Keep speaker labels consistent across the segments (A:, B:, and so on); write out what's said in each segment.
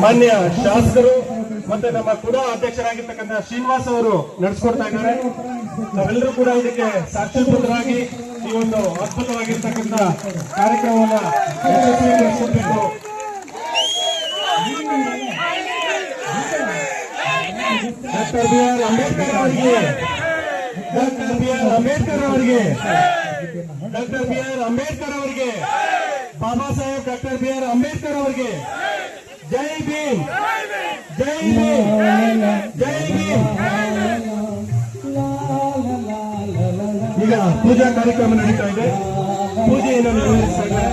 A: ಮಾನ್ಯ ಶಾಸಕರು ಮತ್ತೆ ನಮ್ಮ ಕೂಡ ಅಧ್ಯಕ್ಷರಾಗಿರ್ತಕ್ಕಂಥ ಶ್ರೀನಿವಾಸ್ ಅವರು ನಡೆಸ್ಕೊಡ್ತಾ ಇದ್ದಾರೆ. ನಾವೆಲ್ಲರೂ ಕೂಡ ಇದಕ್ಕೆ ಸಾಕ್ಷೀಭೂತರಾಗಿ ಈ ಒಂದು ಅದ್ಭುತವಾಗಿರ್ತಕ್ಕಂಥ ಕಾರ್ಯಕ್ರಮವನ್ನ ಯಶಸ್ವಿಗೊಳಿಸಬೇಕು. ಡಾಕ್ಟರ್ ಬಿ ಆರ್ ಅಂಬೇಡ್ಕರ್ ಅವರಿಗೆ Baba Saheb doctor B R Ambedkar ಅವರಿಗೆ ಜೈ ಭೀಮ್, ಜೈ ಭೀಮ್, ಜೈ ಭೀಮ್. ಈಗ ಪೂಜಾ ಕಾರ್ಯಕ್ರಮ ನಡೀತಾ ಇದೆ. ಪೂಜೆಯನ್ನು ನಿರ್ವಹಿಸ್ತಾ ಇದ್ದಾರೆ.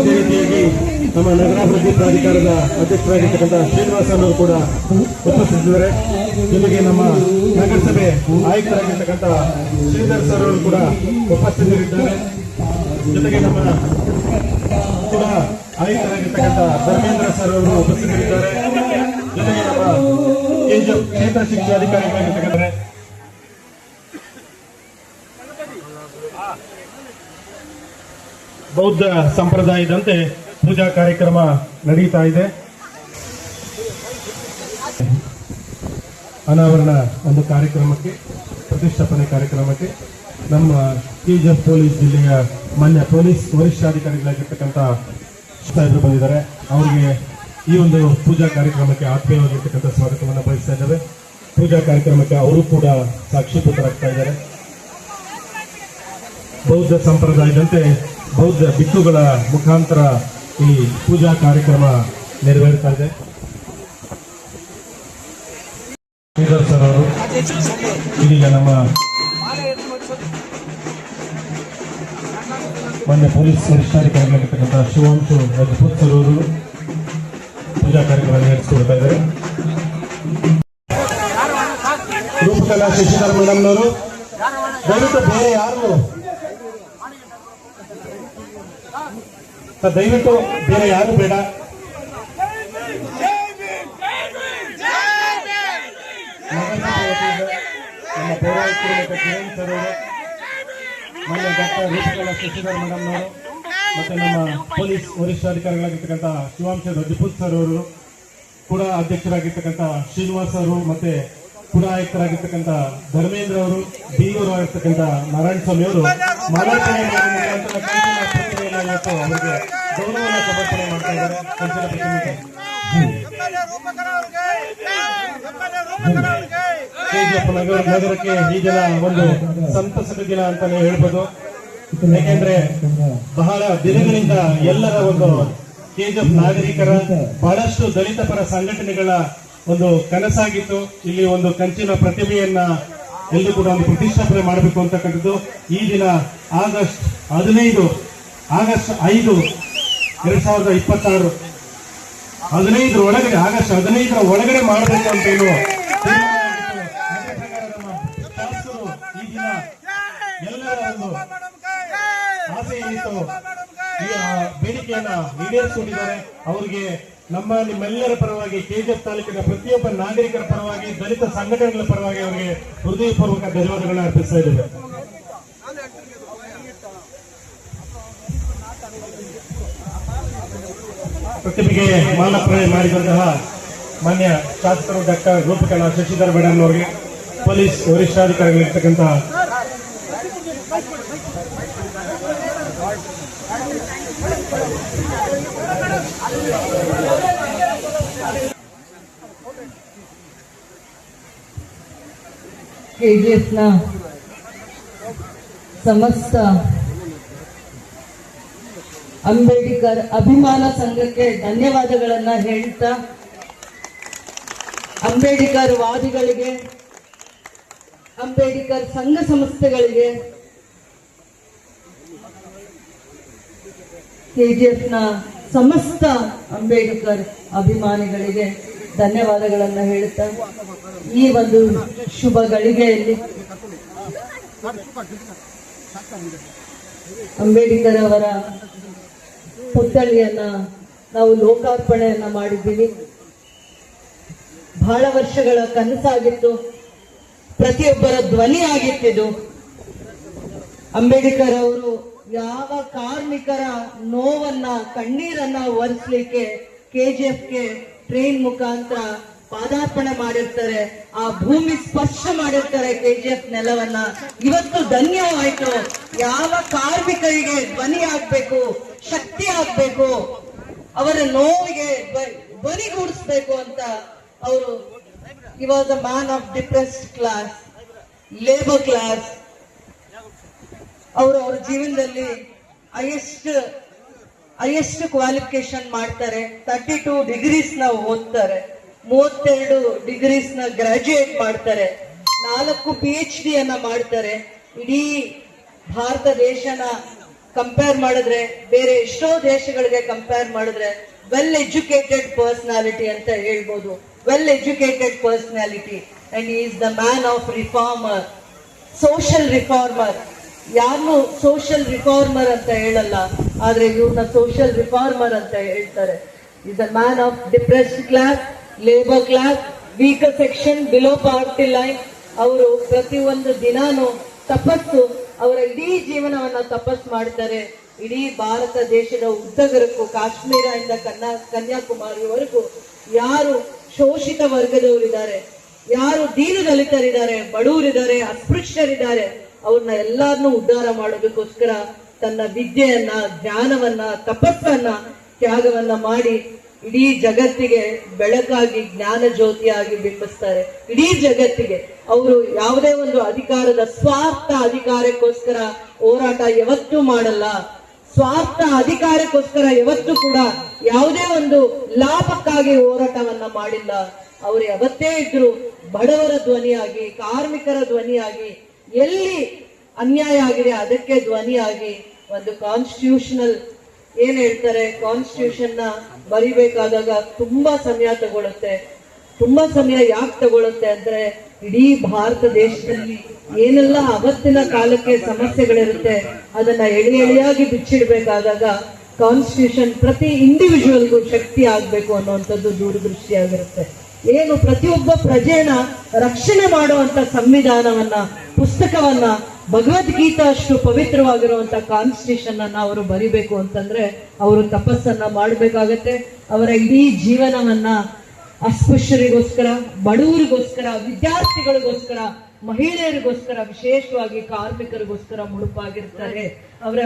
A: ಅದೇ ರೀತಿಯಾಗಿ ನಮ್ಮ ನಗರಾಭಿವೃದ್ಧಿ ಪ್ರಾಧಿಕಾರದ ಅಧ್ಯಕ್ಷರಾಗಿರ್ತಕ್ಕಂಥ ಶ್ರೀನಿವಾಸ್ ಅವರು ಕೂಡ ಉಪಸ್ಥಿತಿದ್ದಾರೆ. ಜೊತೆಗೆ ನಮ್ಮ ನಗರಸಭೆ ಆಯುಕ್ತರಾಗಿರ್ತಕ್ಕಂಥ ಶ್ರೀಧರ್ ಸರ್ ಅವರು ಕೂಡ ಉಪಸ್ಥಿತರಿದ್ದಾರೆ. ಜೊತೆಗೆ ನಮ್ಮ ಕೂಡ ಆಯುಕ್ತರಾಗಿರ್ತಕ್ಕಂಥ ಧರ್ಮೇಂದ್ರ ಸರ್ ಅವರು ಉಪಸ್ಥಿತರಿದ್ದಾರೆ. ಜೊತೆಗೆ ನಮ್ಮ ಕೆಜಿಎಫ್ ಕ್ಷೇತ್ರ ಶಿಕ್ಷಣ ಅಧಿಕಾರಿಗಳಾಗಿರ್ತಕ್ಕಂಥ ಬೌದ್ಧ ಸಂಪ್ರದಾಯದಂತೆ ಪೂಜಾ ಕಾರ್ಯಕ್ರಮ ನಡೀತಾ ಇದೆ. ಅನಾವರಣ ಒಂದು ಕಾರ್ಯಕ್ರಮಕ್ಕೆ, ಪ್ರತಿಷ್ಠಾಪನೆ ಕಾರ್ಯಕ್ರಮಕ್ಕೆ ನಮ್ಮ ಕೆಜಿಎಫ್ ಪೊಲೀಸ್ ಜಿಲ್ಲೆಯ ಮಾನ್ಯ ಪೊಲೀಸ್ ವರಿಷ್ಠಾಧಿಕಾರಿಗಳಾಗಿರ್ತಕ್ಕಂಥ ಸಾಹೇಬರು ಬಂದಿದ್ದಾರೆ. ಅವರಿಗೆ ಈ ಒಂದು ಪೂಜಾ ಕಾರ್ಯಕ್ರಮಕ್ಕೆ ಆತ್ಮೀಯವಾಗಿರ್ತಕ್ಕಂಥ ಸ್ವಾಗತವನ್ನು ಬಯಸ್ತಾ ಇದ್ದೇವೆ. ಪೂಜಾ ಕಾರ್ಯಕ್ರಮಕ್ಕೆ ಅವರು ಕೂಡ ಸಾಕ್ಷೀಭೂತರಾಗ್ತಾ ಇದ್ದಾರೆ. ಬೌದ್ಧ ಸಂಪ್ರದಾಯದಂತೆ ಬೌದ್ಧ ಭಿಕ್ಷುಗಳ ಮುಖಾಂತರ ಈ ಪೂಜಾ ಕಾರ್ಯಕ್ರಮ ನೆರವೇರ್ತಾ ಇದೆ. ಸರ್ ಅವರು ಇದೀಗ ನಮ್ಮ ಮಾನ್ಯ ಪೊಲೀಸ್ ವರಿಷ್ಠಾಧಿಕಾರಿಗಳಾಗಿರ್ತಕ್ಕಂಥ ಶಿವಾಂಶು ರಜಪೂತ್ ಸರ್ ಅವರು ಪೂಜಾ ಕಾರ್ಯಕ್ರಮ ನಡೆಸಿಕೊಡ್ತಾ ಇದ್ದಾರೆ. ರೂಪಕಲಾ ಶಶಿಧರ್ ಮೇಡಮ್ನವರು ದಯವಿಟ್ಟು ಬೇರೆ ಯಾರು ದಯವಿಟ್ಟು ಬೇರೆ ಯಾರು ಬೇಡ. ನಮ್ಮ ಪೌರಾಯುಕ್ತರು ಮತ್ತು ಕಿರಣ್ ಸರ್ ಅವರು, ಮಾನ್ಯ ಡಾಕ್ಟರ್ ರೂಪಕಲಾ ಶಶಿಧರ್ ಮೇಡಮ್ನವರು ಮತ್ತೆ ನಮ್ಮ ಪೊಲೀಸ್ ವರಿಷ್ಠಾಧಿಕಾರಿಗಳಾಗಿರ್ತಕ್ಕಂಥ ಶಿವಾಂಶ ರಜಪೂತ್ ಸರ್ ಅವರು, ಕೂಡ ಅಧ್ಯಕ್ಷರಾಗಿರ್ತಕ್ಕಂಥ ಶ್ರೀನಿವಾಸ್ ಅವರು ಮತ್ತೆ ಕೂಡ ಆಯುಕ್ತರಾಗಿರ್ತಕ್ಕಂಥ ಧರ್ಮೇಂದ್ರ ಅವರು, ಬಿಇಒ ಆಗಿರ್ತಕ್ಕಂಥ ನಾರಾಯಣ ಸ್ವಾಮಿ ಅವರು ಮಾಲಾರ್ಪಣೆ ಇವತ್ತು ಅವರಿಗೆ ಗೌರವವನ್ನು ಸಮರ್ಪಣೆ ಮಾಡ್ತಾ ಇದ್ದಾರೆ. ಕಂಚಿನ ಪ್ರತಿಮೆಗೆ ಕೆಜಿಎಫ್ ನಗರಕ್ಕೆ ಈ ದಿನ ಒಂದು ಸಂತಸದ ದಿನ ಅಂತಾನೆ ಹೇಳ್ಬೋದು. ಯಾಕೆಂದ್ರೆ ಬಹಳ ದಿನಗಳಿಂದ ಎಲ್ಲರ ಒಂದು ಕೆಜಿಎಫ್ ನಾಗರಿಕರ ಬಹಳಷ್ಟು ದಲಿತ ಪರ ಸಂಘಟನೆಗಳ ಒಂದು ಕನಸಾಗಿತ್ತು. ಇಲ್ಲಿ ಒಂದು ಕಂಚಿನ ಪ್ರತಿಮೆಯನ್ನ ಎಲ್ಲರೂ ಕೂಡ ಒಂದು ಪ್ರತಿಷ್ಠಾಪನೆ ಮಾಡಬೇಕು ಅಂತಕ್ಕಂಥದ್ದು. ಈ ದಿನ ಆಗಸ್ಟ್ 5, 2026 15 ಒಳಗಡೆ, ಆಗಸ್ಟ್ 15 ಒಳಗಡೆ ಮಾಡಬೇಕು ಅಂತ ಹೇಳುವ ಈ ದಿನ ಎಲ್ಲರ ಒಂದು ಆಸೆ ಏನಿತ್ತು, ಈ ಬೇಡಿಕೆಯನ್ನ ಈಡೇರಿಸಿಕೊಂಡಿದ್ದಾರೆ. ಅವರಿಗೆ ನಿಮ್ಮೆಲ್ಲರ ಪರವಾಗಿ, ಕೆಜಿಎಫ್ ತಾಲೂಕಿನ ಪ್ರತಿಯೊಬ್ಬ ನಾಗರಿಕರ ಪರವಾಗಿ, ದಲಿತ ಸಂಘಟನೆಗಳ ಪರವಾಗಿ ಅವರಿಗೆ ಹೃದಯಪೂರ್ವಕ ಧನ್ಯವಾದಗಳನ್ನು ಅರ್ಪಿಸ್ತಾ ಇದ್ದೇವೆ. ಪ್ರತಿಮೆಗೆ ಮಾಲಾರ್ಪಣೆ ಮಾಡಿದಂತಹ ಮಾನ್ಯ ಶಾಸಕರು ಡಾಕ್ಟರ್ ರೂಪಕಲಾ ಶಶಿಧರ್ ಮೇಡಮ್ ಅವರಿಗೆ, ಪೊಲೀಸ್ ವರಿಷ್ಠಾಧಿಕಾರಿಗಳಿರ್ತಕ್ಕಂಥ
B: ಕೆಜಿಎಫ್ನ ಸಮಸ್ತ ಅಂಬೇಡ್ಕರ್ ಅಭಿಮಾನ ಸಂಘಕ್ಕೆ ಧನ್ಯವಾದಗಳನ್ನ ಹೇಳ್ತಾ, ಅಂಬೇಡ್ಕರ್ ವಾದಿಗಳಿಗೆ, ಅಂಬೇಡ್ಕರ್ ಸಂಘ ಸಂಸ್ಥೆಗಳಿಗೆ, ಕೆಜಿಎಫ್ನ ಸಮಸ್ತ ಅಂಬೇಡ್ಕರ್ ಅಭಿಮಾನಿಗಳಿಗೆ ಧನ್ಯವಾದಗಳನ್ನ ಹೇಳುತ್ತಾ, ಈ ಒಂದು ಶುಭ ಗಳಿಗೆಯಲ್ಲಿ ಅಂಬೇಡ್ಕರ್ ಅವರ ಪುತ್ಥಳಿಯನ್ನ ನಾವು ಲೋಕಾರ್ಪಣೆಯನ್ನ ಮಾಡಿದ್ದೀವಿ. ಬಹಳ ವರ್ಷಗಳ ಕನಸಾಗಿತ್ತು, ಪ್ರತಿಯೊಬ್ಬರ ಧ್ವನಿ ಆಗಿತ್ತಿದು. ಅಂಬೇಡ್ಕರ್ ಅವರು ಯಾವ ಕಾರ್ಮಿಕರ ನೋವನ್ನ ಕಣ್ಣೀರನ್ನ ಒರೆಸ್ಲಿಕ್ಕೆ KGFಗೆ ಟ್ರೈನ್ ಮುಖಾಂತರ ಪಾದಾರ್ಪಣೆ ಮಾಡಿರ್ತಾರೆ, ಆ ಭೂಮಿ ಸ್ಪರ್ಶ ಮಾಡಿರ್ತಾರೆ KGF ನೆಲವನ್ನ. ಇವತ್ತು ಧನ್ಯವಾಯ್ತು. ಯಾವ ಕಾರ್ಮಿಕರಿಗೆ ಧ್ವನಿ ಆಗ್ಬೇಕು, ಶಕ್ತಿ ಆಗ್ಬೇಕು, ಅವರ ನೋವಿಗೆ ಧ್ವನಿಗೂಡಿಸ್ಬೇಕು ಅಂತ ಅವರು he was a man of depressed class, labor class. ಅವರು ಅವ್ರ ಜೀವನದಲ್ಲಿ ಹೈಯೆಸ್ಟ್ ಕ್ವಾಲಿಫಿಕೇಶನ್ ಮಾಡ್ತಾರೆ. 32 ಡಿಗ್ರೀಸ್ ನ ಓದ್ತಾರೆ, 32 ಡಿಗ್ರೀಸ್ ನ ಗ್ರಾಜುಯೇಟ್ ಮಾಡ್ತಾರೆ, 4 PhD ಅನ್ನ ಮಾಡ್ತಾರೆ. ಇಡೀ ಭಾರತ ದೇಶನ ಕಂಪೇರ್ ಮಾಡಿದ್ರೆ, ಬೇರೆ ಎಷ್ಟೋ ದೇಶಗಳಿಗೆ ಕಂಪೇರ್ ಮಾಡಿದ್ರೆ ವೆಲ್ ಎಜುಕೇಟೆಡ್ ಪರ್ಸನಾಲಿಟಿ ಅಂತ ಹೇಳ್ಬೋದು. Well educated personality and he is the man of reformer, social reformer. ಯಾರನ್ನು ಸೋಷಿಯಲ್ ರಿಫಾರ್ಮರ್ ಅಂತ ಹೇಳಲ್ಲ, ಆದ್ರೆ ಇವ್ರನ್ನ ಸೋಷಿಯಲ್ ರಿಫಾರ್ಮರ್ ಅಂತ ಹೇಳ್ತಾರೆ. Is a man of depressed class, labour class, weaker section, below poverty line. ಅವರು ಪ್ರತಿಯೊಂದು ದಿನಾನು ತಪಸ್ಸು, ಅವರ ಇಡೀ ಜೀವನವನ್ನ ತಪಸ್ಸು ಮಾಡ್ತಾರೆ. ಇಡೀ ಭಾರತ ದೇಶದ ಉದ್ದಗಲಕ್ಕೂ, ಕಾಶ್ಮೀರದಿಂದ ಕನ್ಯಾಕುಮಾರಿವರೆಗೂ ಯಾರು ಶೋಷಿತ ವರ್ಗದವರಿದ್ದಾರೆ, ಯಾರು ದೀನದಲಿತರಿದ್ದಾರೆ, ಬಡವರಿದ್ದಾರೆ, ಅಸ್ಪೃಶ್ಯರಿದ್ದಾರೆ, ಅವ್ರನ್ನ ಎಲ್ಲಾರನ್ನೂ ಉದ್ಧಾರ ಮಾಡೋದಕ್ಕೋಸ್ಕರ ತನ್ನ ವಿದ್ಯೆಯನ್ನ, ಜ್ಞಾನವನ್ನ, ತಪಸ್ಸನ್ನ, ತ್ಯಾಗವನ್ನ ಮಾಡಿ ಇಡೀ ಜಗತ್ತಿಗೆ ಬೆಳಕಾಗಿ ಜ್ಞಾನ ಜ್ಯೋತಿಯಾಗಿ ಬಿಂಬಿಸ್ತಾರೆ. ಇಡೀ ಜಗತ್ತಿಗೆ ಅವರು ಯಾವುದೇ ಒಂದು ಅಧಿಕಾರದ ಸ್ವಾರ್ಥ ಅಧಿಕಾರಕ್ಕೋಸ್ಕರ ಹೋರಾಟ ಯಾವತ್ತೂ ಮಾಡಲ್ಲ. ಸ್ವಾರ್ಥ ಅಧಿಕಾರಕ್ಕೋಸ್ಕರ ಯಾವತ್ತೂ ಕೂಡ ಯಾವುದೇ ಒಂದು ಲಾಭಕ್ಕಾಗಿ ಹೋರಾಟವನ್ನ ಮಾಡಿಲ್ಲ. ಅವರು ಯಾವತ್ತೇ ಇದ್ರು ಬಡವರ ಧ್ವನಿಯಾಗಿ, ಕಾರ್ಮಿಕರ ಧ್ವನಿಯಾಗಿ, ಎಲ್ಲಿ ಅನ್ಯಾಯ ಆಗಿದೆ ಅದಕ್ಕೆ ಧ್ವನಿಯಾಗಿ ಒಂದು ಕಾನ್ಸ್ಟಿಟ್ಯೂಷನಲ್ ಏನ್ ಹೇಳ್ತಾರೆ, ಕಾನ್ಸ್ಟಿಟ್ಯೂಷನ್ ನ ಬರಿಬೇಕಾದಾಗ ತುಂಬಾ ಸಮಯ ತಗೊಳುತ್ತೆ. ತುಂಬಾ ಸಮಯ ಯಾಕೆ ತಗೊಳುತ್ತೆ ಅಂದ್ರೆ, ಇಡೀ ಭಾರತ ದೇಶದಲ್ಲಿ ಏನೆಲ್ಲ ಅವತ್ತಿನ ಕಾಲಕ್ಕೆ ಸಮಸ್ಯೆಗಳಿರುತ್ತೆ ಅದನ್ನ ಎಳೆಯಾಗಿ ಬಿಚ್ಚಿಡ್ಬೇಕಾದಾಗ ಕಾನ್ಸ್ಟಿಟ್ಯೂಷನ್ ಪ್ರತಿ ಇಂಡಿವಿಜುವಲ್ಗೂ ಶಕ್ತಿ ಆಗ್ಬೇಕು ಅನ್ನುವಂಥದ್ದು ದೂರದೃಷ್ಟಿಯಾಗಿರುತ್ತೆ. ಏನು ಪ್ರತಿಯೊಬ್ಬ ಪ್ರಜೆನ ರಕ್ಷಣೆ ಮಾಡುವಂತ ಸಂವಿಧಾನವನ್ನ, ಪುಸ್ತಕವನ್ನ, ಭಗವದ್ಗೀತಾ ಅಷ್ಟು ಪವಿತ್ರವಾಗಿರುವಂತ ಕಾನ್ಸ್ಟಿಟ್ಯೂಷನ್ ಅನ್ನ ಅವರು ಬರಿಬೇಕು ಅಂತಂದ್ರೆ ಅವರು ತಪಸ್ಸನ್ನ ಮಾಡಬೇಕಾಗತ್ತೆ. ಅವರ ಇಡೀ ಜೀವನವನ್ನ ಅಸ್ಪೃಶ್ಯರಿಗೋಸ್ಕರ, ಬಡವರಿಗೋಸ್ಕರ, ವಿದ್ಯಾರ್ಥಿಗಳಿಗೋಸ್ಕರ, ಮಹಿಳೆಯರಿಗೋಸ್ಕರ, ವಿಶೇಷವಾಗಿ ಕಾರ್ಮಿಕರಿಗೋಸ್ಕರ ಮುಡುಪಾಗಿರ್ತಾರೆ. ಅವರ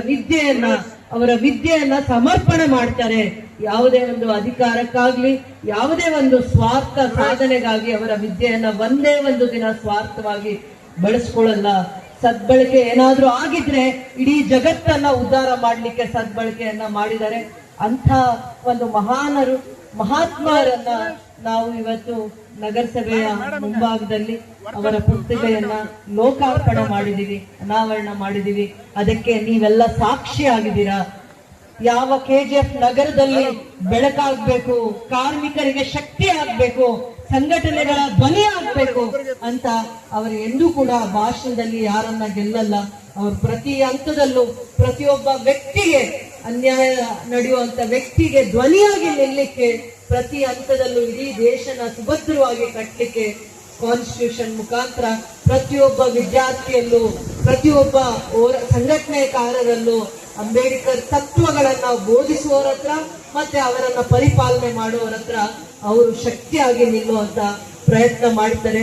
B: ವಿದ್ಯೆಯನ್ನ ಸಮರ್ಪಣೆ ಮಾಡ್ತಾರೆ. ಯಾವುದೇ ಒಂದು ಅಧಿಕಾರಕ್ಕಾಗ್ಲಿ, ಯಾವುದೇ ಒಂದು ಸ್ವಾರ್ಥ ಸಾಧನೆಗಾಗಿ ಅವರ ವಿದ್ಯೆಯನ್ನ ಒಂದೇ ಒಂದು ದಿನ ಸ್ವಾರ್ಥವಾಗಿ ಬಳಸ್ಕೊಳ್ಳಲ್ಲ. ಸದ್ಬಳಕೆ ಏನಾದ್ರೂ ಆಗಿದ್ರೆ ಇಡೀ ಜಗತ್ತನ್ನ ಉದ್ಧಾರ ಮಾಡ್ಲಿಕ್ಕೆ ಸದ್ಬಳಕೆಯನ್ನ ಮಾಡಿದ್ದಾರೆ. ಅಂಥ ಒಂದು ಮಹಾತ್ಮರನ್ನ ನಾವು ಇವತ್ತು ನಗರಸಭೆಯ ಮುಂಭಾಗದಲ್ಲಿ ಅವರ ಪುಸ್ತಕವನ್ನ ಲೋಕಾರ್ಪಣೆ ಮಾಡಿದೀವಿ, ಅನಾವರಣ ಮಾಡಿದೀವಿ. ಅದಕ್ಕೆ ನೀವೆಲ್ಲ ಸಾಕ್ಷಿ ಆಗಿದ್ದೀರಾ. ಯಾವ KGF ನಗರದಲ್ಲಿ ಬೆಳಕಾಗ್ಬೇಕು, ಕಾರ್ಮಿಕರಿಗೆ ಶಕ್ತಿ ಆಗ್ಬೇಕು, ಸಂಘಟನೆಗಳ ಧ್ವನಿ ಆಗ್ಬೇಕು ಅಂತ ಅವರು ಎಂದೂ ಕೂಡ ಭಾಷಣದಲ್ಲಿ ಯಾರನ್ನ ಗೆಲ್ಲಲ್ಲ. ಅವರು ಪ್ರತಿ ಹಂತದಲ್ಲೂ ಪ್ರತಿಯೊಬ್ಬ ವ್ಯಕ್ತಿಗೆ, ಅನ್ಯಾಯ ನಡೆಯುವಂತ ವ್ಯಕ್ತಿಗೆ ಧ್ವನಿಯಾಗಿ ನಿಲ್ಲಕ್ಕೆ, ಪ್ರತಿ ಹಂತದಲ್ಲೂ ಇಡೀ ದೇಶನ ಸುಭದ್ರವಾಗಿ ಕಟ್ಟಲಿಕ್ಕೆ ಕಾನ್ಸ್ಟಿಟ್ಯೂಷನ್ ಮುಖಾಂತರ ಪ್ರತಿಯೊಬ್ಬ ವಿದ್ಯಾರ್ಥಿಯಲ್ಲೂ, ಪ್ರತಿಯೊಬ್ಬ ಸಂಘಟನೆಕಾರರಲ್ಲೂ ಅಂಬೇಡ್ಕರ್ ತತ್ವಗಳನ್ನ ಬೋಧಿಸುವವರ ಹತ್ರ ಮತ್ತೆ ಅವರನ್ನ ಪರಿಪಾಲನೆ ಮಾಡುವವರ ಹತ್ರ ಅವರು ಶಕ್ತಿಯಾಗಿ ನಿಲ್ಲುವಂತ ಪ್ರಯತ್ನ ಮಾಡ್ತಾರೆ.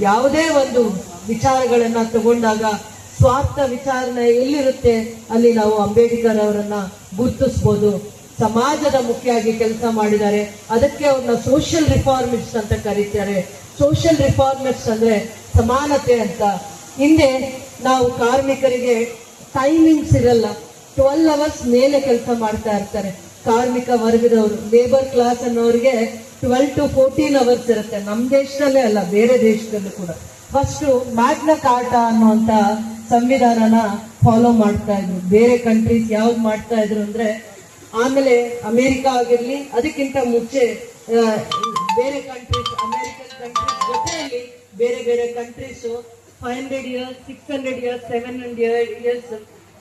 B: ಯಾವುದೇ ಒಂದು ವಿಚಾರಗಳನ್ನ ತಗೊಂಡಾಗ ಸ್ವಾರ್ಥ ವಿಚಾರಣೆ ಎಲ್ಲಿರುತ್ತೆ ಅಲ್ಲಿ ನಾವು ಅಂಬೇಡ್ಕರ್ ಅವರನ್ನ ಗುರುತಿಸಬಹುದು. ಸಮಾಜದ ಮುಖ್ಯವಾಗಿ ಕೆಲಸ ಮಾಡಿದ್ದಾರೆ. ಅದಕ್ಕೆ ಅವ್ರನ್ನ ಸೋಷಿಯಲ್ ರಿಫಾರ್ಮಿಸ್ಟ್ ಅಂತ ಕರೀತಾರೆ. ಸೋಷಿಯಲ್ ರಿಫಾರ್ಮಿಸ್ಟ್ ಅಂದ್ರೆ ಸಮಾನತೆ ಅಂತ. ಹಿಂದೆ ನಾವು ಕಾರ್ಮಿಕರಿಗೆ ಟೈಮಿಂಗ್ಸ್ ಇರಲ್ಲ, 12 hours ಮೇಲೆ ಕೆಲಸ ಮಾಡ್ತಾ ಇರ್ತಾರೆ. ಕಾರ್ಮಿಕ ವರ್ಗದವರು, ಲೇಬರ್ ಕ್ಲಾಸ್ ಅನ್ನೋರಿಗೆ 12 to 14 hours ಇರುತ್ತೆ. ನಮ್ಮ ದೇಶದಲ್ಲೇ ಅಲ್ಲ, ಬೇರೆ ದೇಶದಲ್ಲೂ ಕೂಡ. ಫಸ್ಟ್ ಮ್ಯಾಗ್ನಾ ಕಾರ್ಟಾ ಅನ್ನುವಂತ ಸಂವಿಧಾನನ ಫಾಲೋ ಮಾಡ್ತಾ ಇದ್ರು. ಬೇರೆ ಕಂಟ್ರೀಸ್ ಯಾವ್ದು ಮಾಡ್ತಾ ಇದ್ರು ಅಂದ್ರೆ, ಆಮೇಲೆ ಅಮೆರಿಕ ಆಗಿರ್ಲಿ, ಅದಕ್ಕಿಂತ ಮುಂಚೆ ಬೇರೆ ಕಂಟ್ರೀಸ್, ಅಮೆರಿಕನ್ ಕಂಟ್ರೀಸ್ ಜೊತೆಯಲ್ಲಿ ಬೇರೆ ಬೇರೆ countries 500 years, 600 years, 700 years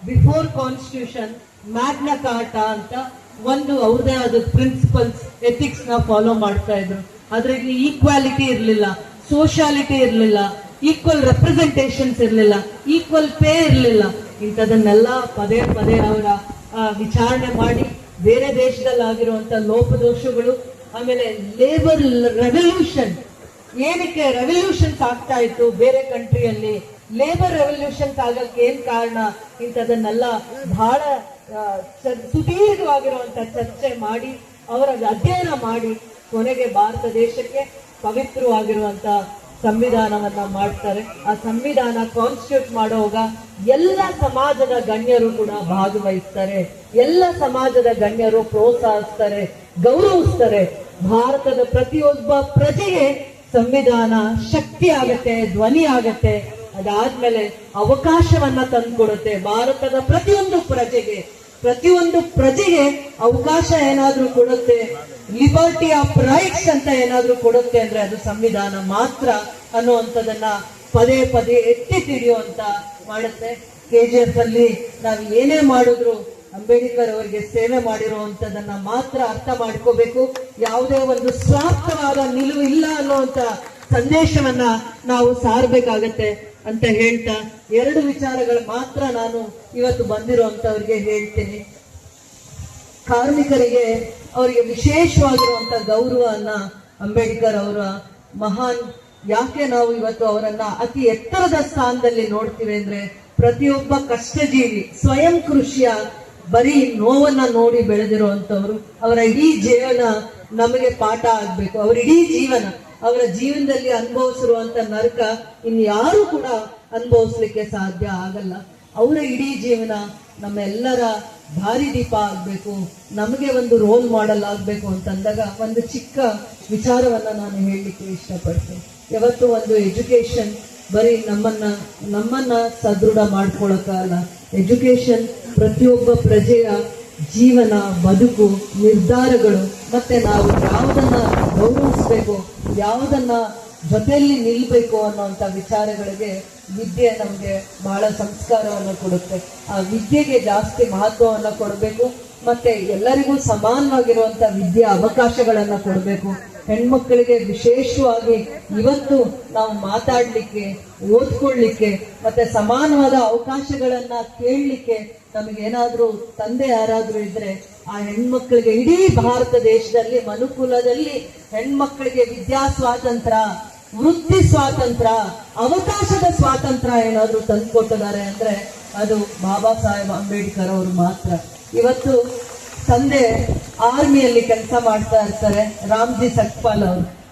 B: before constitution Magna Carta ಅಂತ ಒಂದು ಅವ್ರದೇ ಆದ ಪ್ರಿನ್ಸಿಪಲ್ಸ್ ಎಥಿಕ್ಸ್ ನ ಫಾಲೋ ಮಾಡ್ತಾ ಇದ್ರು. ಅದ್ರಲ್ಲಿ ಈಕ್ವಾಲಿಟಿ ಇರಲಿಲ್ಲ, ಸೋಶಾಲಿಟಿ ಇರಲಿಲ್ಲ, ಈಕ್ವಲ್ ರೆಪ್ರೆಸೆಂಟೇಷನ್ಸ್ ಇರಲಿಲ್ಲ, ಈಕ್ವಲ್ ಪೇ ಇರಲಿಲ್ಲ. ಇಂಥದನ್ನೆಲ್ಲ ಪದೇ ಪದೇ ಅವರ ವಿಚಾರಣೆ ಮಾಡಿ ಬೇರೆ ದೇಶದಲ್ಲಿ ಆಗಿರುವಂತ ಲೋಪದೋಷಗಳು, ಆಮೇಲೆ ಲೇಬರ್ ರೆವಲ್ಯೂಷನ್, ಏನಕ್ಕೆ ರೆವಲ್ಯೂಷನ್ಸ್ ಆಗ್ತಾ ಇತ್ತು ಬೇರೆ ಕಂಟ್ರಿಯಲ್ಲಿ, ಲೇಬರ್ ರೆವಲ್ಯೂಷನ್ಸ್ ಆಗಕ್ಕೆ ಏನ್ ಕಾರಣ, ಇಂಥದನ್ನೆಲ್ಲ ಬಹಳ ಸುದೀರ್ಘವಾಗಿರುವಂತ ಚರ್ಚೆ ಮಾಡಿ ಅವರ ಅಧ್ಯಯನ ಮಾಡಿ ಕೊನೆಗೆ ಭಾರತ ದೇಶಕ್ಕೆ ಪವಿತ್ರವಾಗಿರುವಂತ ಸಂವಿಧಾನವನ್ನ ಮಾಡ್ತಾರೆ. ಆ ಸಂವಿಧಾನ ಕಾನ್ಸ್ಟಿಟ್ಯೂಟ್ ಮಾಡುವಾಗ ಎಲ್ಲ ಸಮಾಜದ ಗಣ್ಯರು ಕೂಡ ಭಾಗವಹಿಸ್ತಾರೆ, ಎಲ್ಲ ಸಮಾಜದ ಗಣ್ಯರು ಪ್ರೋತ್ಸಾಹಿಸ್ತಾರೆ, ಗೌರವಿಸ್ತಾರೆ. ಭಾರತದ ಪ್ರತಿಯೊಬ್ಬ ಪ್ರಜೆಗೆ ಸಂವಿಧಾನ ಶಕ್ತಿ ಆಗತ್ತೆ, ಧ್ವನಿ ಆಗತ್ತೆ. ಅದಾದ್ಮೇಲೆ ಅವಕಾಶವನ್ನ ತಂದುಕೊಡುತ್ತೆ. ಭಾರತದ ಪ್ರತಿಯೊಂದು ಪ್ರಜೆಗೆ ಅವಕಾಶ ಏನಾದ್ರೂ ಕೊಡುತ್ತೆ, ಲಿಬರ್ಟಿ ಆಫ್ ರೈಟ್ಸ್ ಅಂತ ಏನಾದ್ರೂ ಕೊಡುತ್ತೆ ಅಂದ್ರೆ ಅದು ಸಂವಿಧಾನ ಮಾತ್ರ ಅನ್ನುವಂಥದ್ದನ್ನ ಪದೇ ಪದೇ ಎತ್ತಿ ಹಿಡಿಯುವಂತ ಮಾಡುತ್ತೆ. KGF ಅಲ್ಲಿ ನಾವು ಏನೇ ಮಾಡಿದ್ರು ಅಂಬೇಡ್ಕರ್ ಅವರಿಗೆ ಸೇವೆ ಮಾಡಿರುವಂತದನ್ನ ಮಾತ್ರ ಅರ್ಥ ಮಾಡ್ಕೋಬೇಕು. ಯಾವುದೇ ಒಂದು ಸ್ವಾರ್ಥವಾದ ನಿಲುವು ಇಲ್ಲ ಅನ್ನುವಂತ ಸಂದೇಶವನ್ನ ನಾವು ಸಾರಬೇಕಾಗತ್ತೆ ಅಂತ ಹೇಳ್ತಾ 2 ವಿಚಾರಗಳು ಮಾತ್ರ ನಾನು ಇವತ್ತು ಬಂದಿರುವಂತವ್ರಿಗೆ ಹೇಳ್ತೀನಿ. ಕಾರ್ಮಿಕರಿಗೆ ಅವರಿಗೆ ವಿಶೇಷವಾಗಿರುವಂತ ಗೌರವನ್ನ ಅಂಬೇಡ್ಕರ್ ಅವರ ಮಹಾನ್, ಯಾಕೆ ನಾವು ಇವತ್ತು ಅವರನ್ನ ಅತಿ ಎತ್ತರದ ಸ್ಥಾನದಲ್ಲಿ ನೋಡ್ತೀವಿ ಅಂದ್ರೆ ಪ್ರತಿಯೊಬ್ಬ ಕಷ್ಟಜೀವಿ ಸ್ವಯಂ ಕೃಷಿಯ ಬರೀ ನೋವನ್ನ ನೋಡಿ ಬೆಳೆದಿರುವಂತವ್ರು. ಅವರ ಇಡೀ ಜೀವನ ನಮಗೆ ಪಾಠ ಆಗ್ಬೇಕು. ಅವರ ಇಡೀ ಜೀವನ, ಅವರ ಜೀವನದಲ್ಲಿ ಅನುಭವಿಸಿರುವಂತ ನರಕ ಇನ್ಯಾರು ಕೂಡ ಅನುಭವಿಸ್ಲಿಕ್ಕೆ ಸಾಧ್ಯ ಆಗಲ್ಲ. ಅವರ ಇಡೀ ಜೀವನ ನಮ್ಮೆಲ್ಲರ ದಾರಿದೀಪ ಆಗ್ಬೇಕು, ನಮಗೆ ಒಂದು ರೋಲ್ ಮಾಡೆಲ್ ಆಗ್ಬೇಕು ಅಂತಂದಾಗ ಒಂದು ಚಿಕ್ಕ ವಿಚಾರವನ್ನ ನಾನು ಹೇಳಲಿಕ್ಕೆ ಇಷ್ಟಪಡ್ತೀನಿ. ಯಾವತ್ತು ಒಂದು ಎಜುಕೇಶನ್ ಬರೀ ನಮ್ಮನ್ನ ಸದೃಢ ಮಾಡ್ಕೊಳಕ್ಕಲ್ಲ. ಎಜುಕೇಶನ್ ಪ್ರತಿಯೊಬ್ಬ ಪ್ರಜೆಯ ಜೀವನ, ಬದುಕು, ನಿರ್ಧಾರಗಳು, ಮತ್ತೆ ನಾವು ಯಾವುದನ್ನ ಗೌರವಿಸ್ಬೇಕು, ಯಾವುದನ್ನ ಜೊತೆಯಲ್ಲಿ ನಿಲ್ಬೇಕು ಅನ್ನೋಂಥ ವಿಚಾರಗಳಿಗೆ ವಿದ್ಯೆ ನಮಗೆ ಬಹಳ ಸಂಸ್ಕಾರವನ್ನು ಕೊಡುತ್ತೆ. ಆ ವಿದ್ಯೆಗೆ ಜಾಸ್ತಿ ಮಹತ್ವವನ್ನು ಕೊಡಬೇಕು. ಮತ್ತೆ ಎಲ್ಲರಿಗೂ ಸಮಾನವಾಗಿರುವಂತ ವಿದ್ಯೆ ಅವಕಾಶಗಳನ್ನ ಕೊಡಬೇಕು. ಹೆಣ್ಮಕ್ಳಿಗೆ ವಿಶೇಷವಾಗಿ ಇವತ್ತು ನಾವು ಮಾತಾಡ್ಲಿಕ್ಕೆ, ಓದ್ಕೊಳ್ಳಿಕ್ಕೆ, ಮತ್ತೆ ಸಮಾನವಾದ ಅವಕಾಶಗಳನ್ನ ಕೇಳಲಿಕ್ಕೆ ನಮಗೇನಾದ್ರೂ ತಂದೆ ಯಾರಾದ್ರೂ ಇದ್ರೆ ಆ ಹೆಣ್ಮಕ್ಳಿಗೆ ಇಡೀ ಭಾರತ ದೇಶದಲ್ಲಿ ಮನುಕುಲದಲ್ಲಿ ಹೆಣ್ಮಕ್ಳಿಗೆ ವಿದ್ಯಾ ಸ್ವಾತಂತ್ರ್ಯ, ವೃತ್ತಿ ಸ್ವಾತಂತ್ರ್ಯ, ಅವಕಾಶದ ಸ್ವಾತಂತ್ರ್ಯ ಏನಾದ್ರೂ ತಂದುಕೊಟ್ಟಿದ್ದಾರೆ ಅಂದ್ರೆ ಅದು ಬಾಬಾ ಸಾಹೇಬ್ ಅಂಬೇಡ್ಕರ್ ಅವರು ಮಾತ್ರ. ಇವತ್ತು ತಂದೆ ಆರ್ಮಿಯಲ್ಲಿ ಕೆಲಸ ಮಾಡ್ತಾ ಇರ್ತಾರೆ, ರಾಮ್ಜಿ ಸಕ್ಪಾಲ್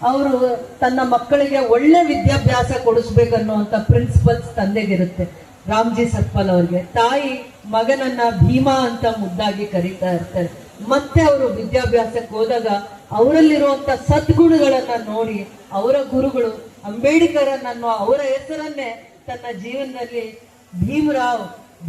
B: ಅವರು ತನ್ನ ಮಕ್ಕಳಿಗೆ ಒಳ್ಳೆ ವಿದ್ಯಾಭ್ಯಾಸ ಕೊಡಿಸ್ಬೇಕನ್ನುವಂತ ಪ್ರಿನ್ಸಿಪಲ್ಸ್ ತಂದೆಗಿರುತ್ತೆ. ರಾಮ್ಜಿ ಸಕ್ಪಾಲ್ ಅವ್ರಿಗೆ ತಾಯಿ ಮಗನನ್ನ ಭೀಮಾ ಅಂತ ಮುದ್ದಾಗಿ ಕರೀತಾ ಇರ್ತಾರೆ. ಮತ್ತೆ ಅವರು ವಿದ್ಯಾಭ್ಯಾಸಕ್ಕೆ ಹೋದಾಗ ಅವರಲ್ಲಿರುವಂತ ಸದ್ಗುಣಗಳನ್ನ ನೋಡಿ ಅವರ ಗುರುಗಳು ಅಂಬೇಡ್ಕರ್ ಅನ್ನೋ ಅವರ ಹೆಸರನ್ನೇ ತನ್ನ ಜೀವನದಲ್ಲಿ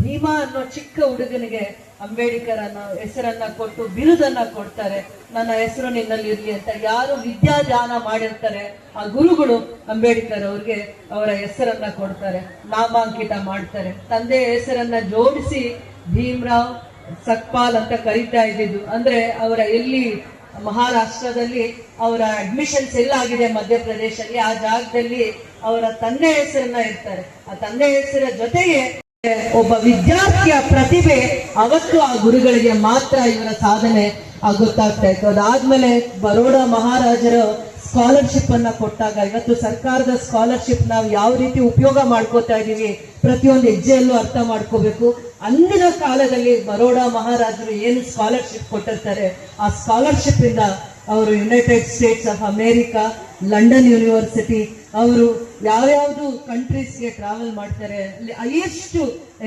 B: ಭೀಮಾ ಅನ್ನೋ ಚಿಕ್ಕ ಹುಡುಗನಿಗೆ ಅಂಬೇಡ್ಕರ್ ಅನ್ನೋ ಹೆಸರನ್ನ ಕೊಟ್ಟು ಬಿರುದನ್ನ ಕೊಡ್ತಾರೆ. ನನ್ನ ಹೆಸರು ನಿನ್ನಲ್ಲಿ ಇರ್ಲಿ ಅಂತ ಯಾರು ವಿದ್ಯಾದಾನ ಮಾಡಿರ್ತಾರೆ ಆ ಗುರುಗಳು ಅಂಬೇಡ್ಕರ್ ಅವ್ರಿಗೆ ಅವರ ಹೆಸರನ್ನ ಕೊಡ್ತಾರೆ, ನಾಮಾಂಕಿತ ಮಾಡ್ತಾರೆ. ತಂದೆಯ ಹೆಸರನ್ನ ಜೋಡಿಸಿ ಭೀಮ್ರಾವ್ ಸಕ್ಪಾಲ್ ಅಂತ ಕರೀತಾ ಇದ್ದಿದ್ದು. ಅಂದ್ರೆ ಅವರ ಎಲ್ಲಿ ಮಹಾರಾಷ್ಟ್ರದಲ್ಲಿ ಅವರ ಅಡ್ಮಿಷನ್ಸ್ ಎಲ್ಲ ಆಗಿದೆ ಮಧ್ಯಪ್ರದೇಶಲ್ಲಿ, ಆ ಜಾಗದಲ್ಲಿ ಅವರ ತಂದೆ ಹೆಸರನ್ನ ಇರ್ತಾರೆ. ಆ ತಂದೆ ಹೆಸರ ಜೊತೆಗೆ ಒಬ್ಬ ವಿದ್ಯಾರ್ಥಿಯ ಪ್ರತಿಭೆ ಅವತ್ತು ಆ ಗುರುಗಳಿಗೆ ಮಾತ್ರ ಇವರ ಸಾಧನೆ ಗೊತ್ತಾಗ್ತಾ ಇತ್ತು. ಅದಾದ್ಮೇಲೆ ಬರೋಡಾ ಮಹಾರಾಜರು ಸ್ಕಾಲರ್ಶಿಪ್ ಅನ್ನ ಕೊಟ್ಟಾಗ ಇವತ್ತು ಸರ್ಕಾರದ ಸ್ಕಾಲರ್ಶಿಪ್ ನಾವು ಯಾವ ರೀತಿ ಉಪಯೋಗ ಮಾಡ್ಕೋತಾ ಇದೀವಿ ಪ್ರತಿಯೊಂದು ಹೆಜ್ಜೆಯಲ್ಲೂ ಅರ್ಥ ಮಾಡ್ಕೋಬೇಕು. ಅಂದಿನ ಕಾಲದಲ್ಲಿ ಬರೋಡಾ ಮಹಾರಾಜರು ಏನು ಸ್ಕಾಲರ್ಶಿಪ್ ಕೊಟ್ಟಿರ್ತಾರೆ ಆ ಸ್ಕಾಲರ್ಶಿಪ್ ಇಂದ ಅವರು United States of America, London university, ಅವರು ಯಾವ್ಯಾವ್ದು ಕಂಟ್ರೀಸ್ಗೆ ಟ್ರಾವೆಲ್ ಮಾಡ್ತಾರೆ, ಅಲ್ಲಿ ಹೈಯೆಸ್ಟ್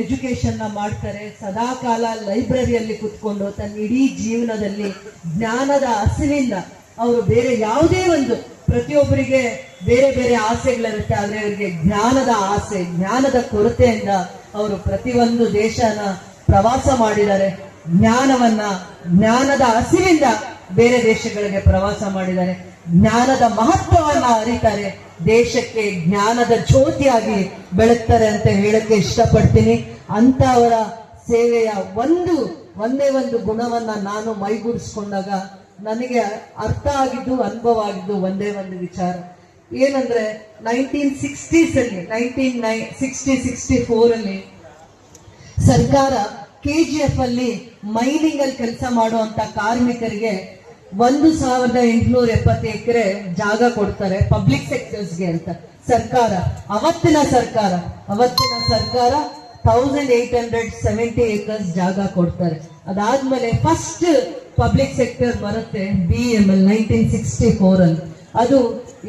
B: ಎಜುಕೇಶನ್ ನ ಮಾಡ್ತಾರೆ. ಸದಾಕಾಲ ಲೈಬ್ರರಿಯಲ್ಲಿ ಕುತ್ಕೊಂಡು ತನ್ನ ಇಡೀ ಜೀವನದಲ್ಲಿ ಜ್ಞಾನದ ಹಸಿವಿಂದ ಅವರು ಬೇರೆ ಯಾವುದೇ ಒಂದು, ಪ್ರತಿಯೊಬ್ಬರಿಗೆ ಬೇರೆ ಬೇರೆ ಆಸೆಗಳಿರುತ್ತೆ, ಆದ್ರೆ ಅವರಿಗೆ ಜ್ಞಾನದ ಆಸೆ, ಜ್ಞಾನದ ಕೊರತೆಯಿಂದ ಅವರು ಪ್ರತಿಯೊಂದು ದೇಶನ ಪ್ರವಾಸ ಮಾಡಿದ್ದಾರೆ. ಜ್ಞಾನದ ಹಸಿವಿಂದ ಬೇರೆ ದೇಶಗಳಿಗೆ ಪ್ರವಾಸ ಮಾಡಿದ್ದಾರೆ. ಜ್ಞಾನದ ಮಹತ್ವವನ್ನ ಅರಿತಾರೆ, ದೇಶಕ್ಕೆ ಜ್ಞಾನದ ಜ್ಯೋತಿಯಾಗಿ ಬೆಳಗ್ತಾರೆ ಅಂತ ಹೇಳಕ್ಕೆ ಇಷ್ಟಪಡ್ತೀನಿ. ಅಂತವರ ಸೇವೆಯ ಒಂದೇ ಒಂದು ಗುಣವನ್ನ ನಾನು ಮೈಗೂಡಿಸ್ಕೊಂಡಾಗ ನನಗೆ ಅರ್ಥ ಆಗಿದ್ದು, ಅನುಭವ ಆಗಿದ್ದು ಒಂದೇ ಒಂದು ವಿಚಾರ ಏನಂದ್ರೆ 1960s ಅಲ್ಲಿ 1964 ಅಲ್ಲಿ ಸರ್ಕಾರ KGF ಅಲ್ಲಿ ಮೈನಿಂಗ್ ಅಲ್ಲಿ ಕೆಲಸ ಮಾಡುವಂತ ಕಾರ್ಮಿಕರಿಗೆ 1870 ಎಕರೆ ಜಾಗ ಕೊಡ್ತಾರೆ ಪಬ್ಲಿಕ್ ಸೆಕ್ಟರ್ಸ್ಗೆ ಅಂತ ಸರ್ಕಾರ. ಅವತ್ತಿನ ಸರ್ಕಾರ 1870 ಏಕರ್ಸ್ ಜಾಗ ಕೊಡ್ತಾರೆ. ಅದಾದ್ಮೇಲೆ ಫಸ್ಟ್ ಪಬ್ಲಿಕ್ ಸೆಕ್ಟರ್ ಬರುತ್ತೆ BML 1964 ಅಲ್ಲಿ. ಅದು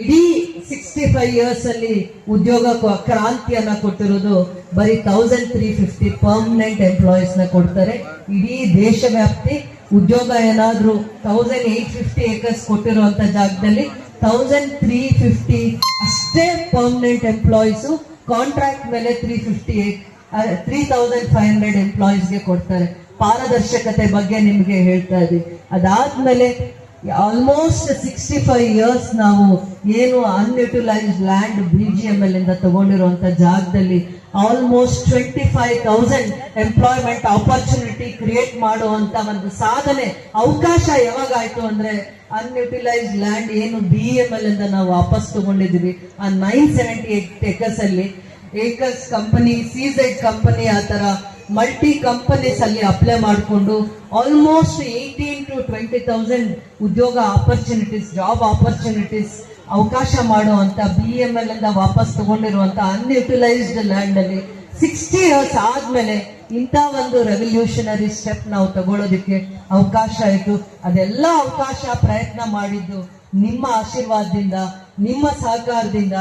B: ಇಡೀ 65 ಇಯರ್ಸ್ ಅಲ್ಲಿ ಉದ್ಯೋಗ ಕ್ರಾಂತಿಯನ್ನ ಕೊಟ್ಟಿರೋದು ಬರೀ 1350 ಪರ್ಮನೆಂಟ್ ಎಂಪ್ಲಾಯೀಸ್ ನ ಕೊಡ್ತಾರೆ. ಇಡೀ ದೇಶವ್ಯಾಪ್ತಿ ಉದ್ಯೋಗ ಏನಾದ್ರೂ 1850 ಏಕರ್ಸ್ ಕೊಟ್ಟಿರುವಂತ ಜಾಗದಲ್ಲಿ 1350 ಅಷ್ಟೇ ಪರ್ಮನೆಂಟ್ ಎಂಪ್ಲಾಯೀಸ್, ಕಾಂಟ್ರಾಕ್ಟ್ ಮೇಲೆ 3500 ಎಂಪ್ಲಾಯೀಸ್ಗೆ ಕೊಡ್ತಾರೆ. ಪಾರದರ್ಶಕತೆ ಬಗ್ಗೆ ನಿಮ್ಗೆ ಹೇಳ್ತಾ ಇದ್ದೀವಿ. ಅದಾದ್ಮೇಲೆ ಆಲ್ಮೋಸ್ಟ್ 65 ಇಯರ್ಸ್ ನಾವು ಏನು ಅನ್ಯುಟಿಲೈಸ್ಡ್ ಲ್ಯಾಂಡ್ BGML ಇಂದ ತಗೊಂಡಿರುವಂತ ಜಾಗದಲ್ಲಿ ಆಲ್ಮೋಸ್ಟ್ 25,000 ಎಂಪ್ಲಾಯ್ಮೆಂಟ್ ಆಪರ್ಚುನಿಟಿ ಕ್ರಿಯೇಟ್ ಮಾಡುವಂತ ಒಂದು ಸಾಧನೆ ಅವಕಾಶ ಯಾವಾಗಾಯ್ತು ಅಂದ್ರೆ ಅನ್ಯುಟಿಲೈಸ್ಡ್ ಲ್ಯಾಂಡ್ ಏನು BML ಇಂದ ನಾವು ವಾಪಸ್ ತಗೊಂಡಿದ್ವಿ ಆ 978 ಏಕರ್ಸ್ ಕಂಪನಿ, CZ ಕಂಪನಿ, ಆ ತರ ಮಲ್ಟಿ ಕಂಪನೀಸ್ ಅಲ್ಲಿ ಅಪ್ಲೈ ಮಾಡಿಕೊಂಡು ಆಲ್ಮೋಸ್ಟ್ 18 to 20,000 ಉದ್ಯೋಗ ಆಪರ್ಚುನಿಟೀಸ್, ಜಾಬ್ ಆಪರ್ಚುನಿಟೀಸ್ ಅವಕಾಶ ಮಾಡುವಂತ BML ಇಂದ ವಾಪಸ್ ತಗೊಂಡಿರುವಂತ ಅನ್ಯುಟಿಲೈಸ್ಡ್ ಲ್ಯಾಂಡ್ ಅಲ್ಲಿ 60 ಇಯರ್ಸ್ ಆದ್ಮೇಲೆ ಇಂಥ ಒಂದು ರೆವಲ್ಯೂಷನರಿ ಸ್ಟೆಪ್ ನಾವು ತಗೊಳ್ಳೋದಕ್ಕೆ ಅವಕಾಶ ಆಯಿತು. ಅದೆಲ್ಲ ಅವಕಾಶ ಪ್ರಯತ್ನ ಮಾಡಿದ್ದು ನಿಮ್ಮ ಆಶೀರ್ವಾದದಿಂದ, ನಿಮ್ಮ ಸಹಕಾರದಿಂದ.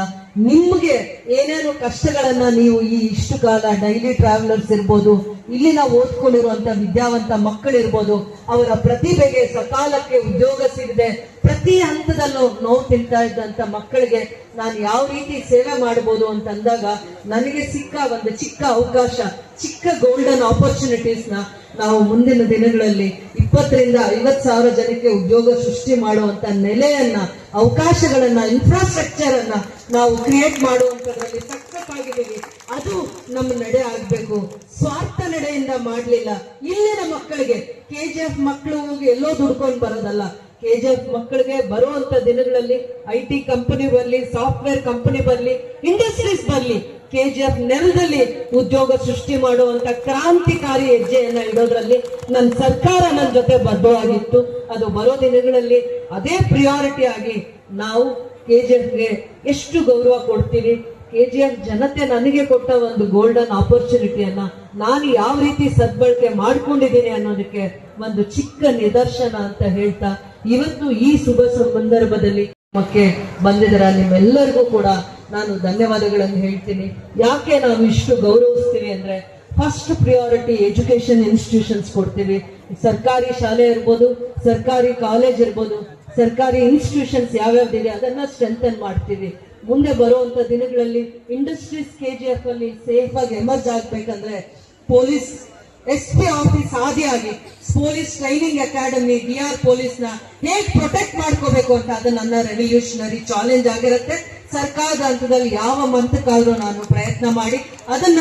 B: ನಿಮ್ಗೆ ಏನೇನು ಕಷ್ಟಗಳನ್ನ ನೀವು ಇಷ್ಟು ಕಾಲ ಡೈಲಿ ಟ್ರಾವೆಲರ್ಸ್ ಇರ್ಬೋದು, ಇಲ್ಲಿ ನಾವು ಓದ್ಕೊಂಡಿರುವಂತ ವಿದ್ಯಾವಂತ ಮಕ್ಕಳಿರ್ಬೋದು, ಅವರ ಪ್ರತಿಭೆಗೆ ಸಕಾಲಕ್ಕೆ ಉದ್ಯೋಗ ಸಿಗದೆ ಪ್ರತಿ ಹಂತದಲ್ಲೂ ನೋವು ತಿಂತಾ ಇದ್ದಂತ ಮಕ್ಕಳಿಗೆ ನಾನು ಯಾವ ರೀತಿ ಸೇವೆ ಮಾಡಬಹುದು ಅಂತ ಅಂದಾಗ ನನಗೆ ಸಿಕ್ಕ ಒಂದು ಚಿಕ್ಕ ಅವಕಾಶ, ಚಿಕ್ಕ ಗೋಲ್ಡನ್ ಆಪರ್ಚುನಿಟೀಸ್ ನ ನಾವು ಮುಂದಿನ ದಿನಗಳಲ್ಲಿ 20 ರಿಂದ 50 ಸಾವಿರ ಜನಕ್ಕೆ ಉದ್ಯೋಗ ಸೃಷ್ಟಿ ಮಾಡುವಂತ ನೆಲೆಯನ್ನ, ಅವಕಾಶಗಳನ್ನ, ಇನ್ಫ್ರಾಸ್ಟ್ರಕ್ಚರ್ ಅನ್ನ ನಾವು ಕ್ರಿಯೇಟ್ ಮಾಡುವಂತದ್ರಲ್ಲಿ ಸಕ್ಸಸ್. ಅದು ನಮ್ಮ ನಡೆ ಆಗ್ಬೇಕು. ಸ್ವಾರ್ಥ ನಡೆಯಿಂದ ಮಾಡ್ಲಿಲ್ಲ. ಇಲ್ಲಿನ ಮಕ್ಕಳಿಗೆ KGF ಮಕ್ಕಳು ಹೋಗಿ ಎಲ್ಲೋ ದುಡ್ಕೊಂಡು ಬರೋದಲ್ಲ. KGF ಮಕ್ಕಳಿಗೆ ಬರುವಂತ ದಿನಗಳಲ್ಲಿ IT ಕಂಪನಿ ಬರ್ಲಿ, ಸಾಫ್ಟ್ವೇರ್ ಕಂಪನಿ ಬರ್ಲಿ, ಇಂಡಸ್ಟ್ರೀಸ್ ಬರ್ಲಿ, KGF ನೆಲದಲ್ಲಿ ಉದ್ಯೋಗ ಸೃಷ್ಟಿ ಮಾಡುವಂತ ಕ್ರಾಂತಿಕಾರಿ ಹೆಜ್ಜೆಯನ್ನ ಇಡೋದ್ರಲ್ಲಿ ನನ್ನ ಸರ್ಕಾರ ನನ್ನ ಜೊತೆ ಬದ್ಧವಾಗಿತ್ತು. ಅದು ಬರೋ ದಿನಗಳಲ್ಲಿ ಅದೇ ಪ್ರಿಯಾರಿಟಿ ಆಗಿ ನಾವು KGFಗೆ ಎಷ್ಟು ಗೌರವ ಕೊಡ್ತೀವಿ, KGF ಜನತೆ ನನಗೆ ಕೊಟ್ಟ ಒಂದು ಗೋಲ್ಡನ್ ಆಪರ್ಚುನಿಟಿಯನ್ನ ನಾನು ಯಾವ ರೀತಿ ಸದ್ಬಳಕೆ ಮಾಡ್ಕೊಂಡಿದ್ದೀನಿ ಅನ್ನೋದಕ್ಕೆ ಒಂದು ಚಿಕ್ಕ ನಿದರ್ಶನ ಅಂತ ಹೇಳ್ತಾ ಇವತ್ತು ಈ ಶುಭ ಸಂದರ್ಭದಲ್ಲಿ ನಮ್ಮಕ್ಕೆ ಬಂದಿದ್ದೀರಾ, ನಿಮ್ಮೆಲ್ಲರಿಗೂ ಕೂಡ ನಾನು ಧನ್ಯವಾದಗಳನ್ನು ಹೇಳ್ತೀನಿ. ಯಾಕೆ ನಾವು ಇಷ್ಟು ಗೌರವಿಸ್ತೀವಿ ಅಂದ್ರೆ ಫಸ್ಟ್ ಪ್ರಿಯಾರಿಟಿ ಎಜುಕೇಶನ್ ಇನ್ಸ್ಟಿಟ್ಯೂಷನ್ಸ್ ಕೊಡ್ತೀವಿ. ಸರ್ಕಾರಿ ಶಾಲೆ ಇರ್ಬೋದು, ಸರ್ಕಾರಿ ಕಾಲೇಜ್ ಇರ್ಬೋದು, ಸರ್ಕಾರಿ ಇನ್ಸ್ಟಿಟ್ಯೂಷನ್ಸ್ ಯಾವ್ಯಾವ್ದಿದೆ ಅದನ್ನ ಸ್ಟ್ರೆಂಥನ್ ಮಾಡ್ತೀವಿ. ಮುಂದೆ ಬರುವಂತ ದಿನಗಳಲ್ಲಿ ಇಂಡಸ್ಟ್ರೀಸ್ KGF ಅಲ್ಲಿ ಸೇಫ್ ಆಗಿ ಎಮರ್ಜ್ ಆಗ್ಬೇಕಂದ್ರೆ ಪೊಲೀಸ್ SP ಆಫೀಸ್ ಆದಿಯಾಗಿ police training academy, DR police ನ ಹೇಗೆ ಪ್ರೊಟೆಕ್ಟ್ ಮಾಡ್ಕೋಬೇಕು ಅಂತ ಅದು ನನ್ನ ರೆವಲ್ಯೂಷನರಿ ಚಾಲೆಂಜ್ ಆಗಿರುತ್ತೆ. ಸರ್ಕಾರದ ಹಂತದಲ್ಲಿ ಯಾವ ಮಂತಕ್ಕಾದ್ರೂ ನಾನು ಪ್ರಯತ್ನ ಮಾಡಿ ಅದನ್ನ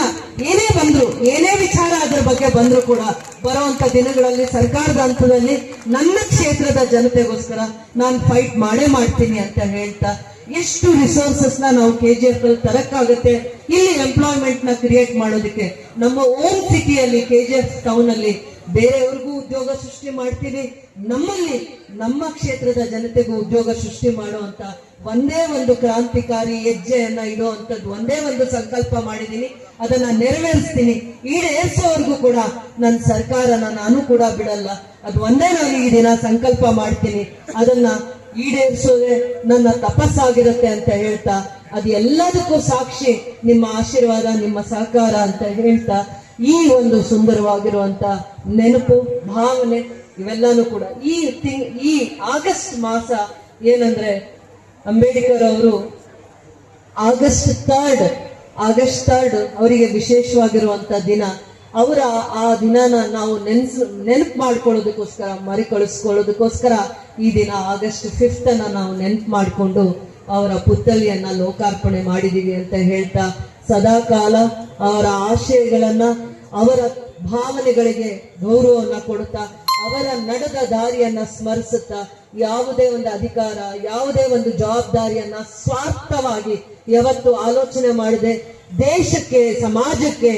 B: ಏನೇ ಬಂದ್ರು, ಏನೇ ವಿಚಾರ ಅದರ ಬಗ್ಗೆ ಬಂದ್ರು ಕೂಡ ಬರುವಂತ ದಿನಗಳಲ್ಲಿ ಸರ್ಕಾರದ ಹಂತದಲ್ಲಿ ನನ್ನ ಕ್ಷೇತ್ರದ ಜನತೆಗೋಸ್ಕರ ನಾನು ಫೈಟ್ ಮಾಡೇ ಮಾಡ್ತೀನಿ ಅಂತ ಹೇಳ್ತಾ, ಎಷ್ಟು ರಿಸೋರ್ಸಸ್ ನಾವು KGF ಅಲ್ಲಿ ತರಕ್ಕಾಗುತ್ತೆ, ಇಲ್ಲಿ ಎಂಪ್ಲಾಯ್ಮೆಂಟ್ ನ ಕ್ರಿಯೇಟ್ ಮಾಡೋದಕ್ಕೆ ನಮ್ಮ ಓನ್ ಸಿಟಿಯಲ್ಲಿ KGF ಟೌನ್ ಅಲ್ಲಿ ಬೇರೆಯವ್ರಿಗೂ ಉದ್ಯೋಗ ಸೃಷ್ಟಿ ಮಾಡ್ತೀವಿ, ನಮ್ಮಲ್ಲಿ ನಮ್ಮ ಕ್ಷೇತ್ರದ ಜನತೆಗೂ ಉದ್ಯೋಗ ಸೃಷ್ಟಿ ಮಾಡುವಂತ ಒಂದೇ ಒಂದು ಕ್ರಾಂತಿಕಾರಿ ಹೆಜ್ಜೆಯನ್ನ ಇಡುವಂತದ್ದು ಒಂದೇ ಒಂದು ಸಂಕಲ್ಪ ಮಾಡಿದ್ದೀನಿ. ಅದನ್ನ ನೆರವೇರಿಸ್ತೀನಿ. ಈಡೇರಿಸೋವರೆಗೂ ಕೂಡ ನನ್ನ ಸರ್ಕಾರನ ನಾನು ಕೂಡ ಬಿಡಲ್ಲ. ಅದು ಒಂದೇ ನಾನು ಈ ದಿನ ಸಂಕಲ್ಪ ಮಾಡ್ತೀನಿ. ಅದನ್ನ ಈಡೇರಿಸೋದೇ ನನ್ನ ತಪಸ್ಸಾಗಿರುತ್ತೆ ಅಂತ ಹೇಳ್ತಾ, ಅದು ಎಲ್ಲದಕ್ಕೂ ಸಾಕ್ಷಿ ನಿಮ್ಮ ಆಶೀರ್ವಾದ, ನಿಮ್ಮ ಸಹಕಾರ ಅಂತ ಹೇಳ್ತಾ, ಈ ಒಂದು ಸುಂದರವಾಗಿರುವಂತ ನೆನಪು, ಭಾವನೆ ಇವೆಲ್ಲಾನು ಕೂಡ ಈ ಆಗಸ್ಟ್ ಮಾಸ ಏನಂದ್ರೆ ಅಂಬೇಡ್ಕರ್ ಅವರು ಆಗಸ್ಟ್ 3 ಅವರಿಗೆ ವಿಶೇಷವಾಗಿರುವಂತ ದಿನ. ಅವರ ಆ ದಿನನ ನಾವು ನೆನಪು ಮಾಡ್ಕೊಳ್ಳೋದಕ್ಕೋಸ್ಕರ, ಮರುಕಳಿಸ್ಕೊಳ್ಳೋದಕ್ಕೋಸ್ಕರ ಈ ದಿನ August 5th ಅನ್ನ ನಾವು ನೆನಪು ಮಾಡಿಕೊಂಡು ಅವರ ಪುತ್ಥಳಿಯನ್ನ ಲೋಕಾರ್ಪಣೆ ಮಾಡಿದೀವಿ ಅಂತ ಹೇಳ್ತಾ, ಸದಾಕಾಲ ಅವರ ಆಶಯಗಳನ್ನ, ಅವರ ಭಾವನೆಗಳಿಗೆ ಗೌರವವನ್ನ ಕೊಡುತ್ತಾ, ಅವರ ನಡೆದ ದಾರಿಯನ್ನ ಸ್ಮರಿಸುತ್ತಾ, ಯಾವುದೇ ಒಂದು ಅಧಿಕಾರ, ಯಾವುದೇ ಒಂದು ಜವಾಬ್ದಾರಿಯನ್ನ ಸ್ವಾರ್ಥವಾಗಿ ಯಾವತ್ತು ಆಲೋಚನೆ ಮಾಡದೆ ದೇಶಕ್ಕೆ, ಸಮಾಜಕ್ಕೆ,